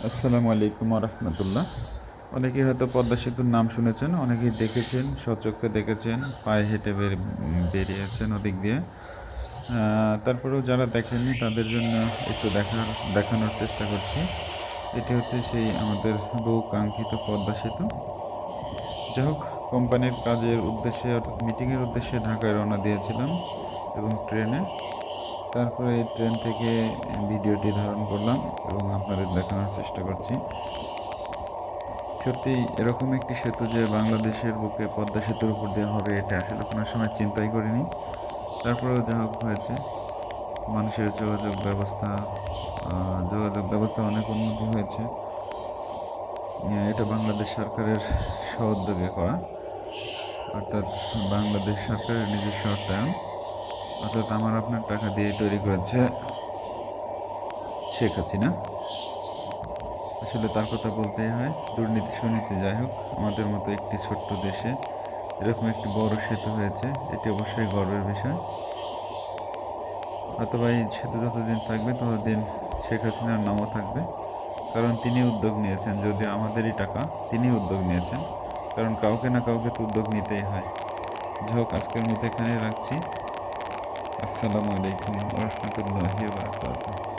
আসসালামু আলাইকুম রহমতুল্লাহ। অনেকেই হয়তো পদ্মা সেতুর নাম শুনেছেন, অনেকেই দেখেছেন, স্বচক্ষে দেখেছেন, পায়ে হেঁটে বেরিয়েছেন ওদিক দিয়ে। তারপরেও যারা দেখেননি তাদের জন্য একটু দেখানোর চেষ্টা করছি। এটি হচ্ছে সেই আমাদের বহু কাঙ্ক্ষিত পদ্মা সেতু। যাই হোক, কোম্পানির কাজের উদ্দেশ্যে অর্থাৎ মিটিংয়ের উদ্দেশ্যে ঢাকায় রওনা দিয়েছিলাম এবং ট্রেনে। তারপরে এই ট্রেন থেকে ভিডিওটি ধারণ করলাম এবং আপনাদের দেখানোর চেষ্টা করছি। সত্যি এরকম একটি সেতু যে বাংলাদেশের বুকে পদ্মা সেতুর উপর দিয়ে হবে, এটা আসলে কোনো সময় চিন্তাই করিনি। তারপরেও যা হোক হয়েছে। মানুষের যোগাযোগ ব্যবস্থা অনেক উন্নতি হয়েছে। এটা বাংলাদেশ সরকারের স্ব-উদ্যোগে করা, অর্থাৎ বাংলাদেশ সরকারের নিজস্ব অর্থায়ন, অর্থাৎ আমার আপনার টাকা দিয়ে তৈরি করেছে শেখ হাসিনা। আসলে তার কথা বলতেই হয়, দুর্নীতি সুনীতি যাই হোক, আমাদের মতো একটি ছোট্ট দেশে এরকম একটি বড় সেতু হয়েছে, এটি অবশ্যই গর্বের বিষয়। অথবা এই সেতু যতদিন থাকবে ততদিন শেখ হাসিনার নামও থাকবে, কারণ তিনি উদ্যোগ নিয়েছেন, যদিও আমাদেরই টাকা, তিনি উদ্যোগ নিয়েছেন, কারণ কাউকে না কাউকে তো উদ্যোগ নিতেই হয়। যাই হোক, আজকের মতো এখানেই রাখছি। আসসালামু আলাইকুম রহমতুল্লাহি ওয়া বারাকাতুহু।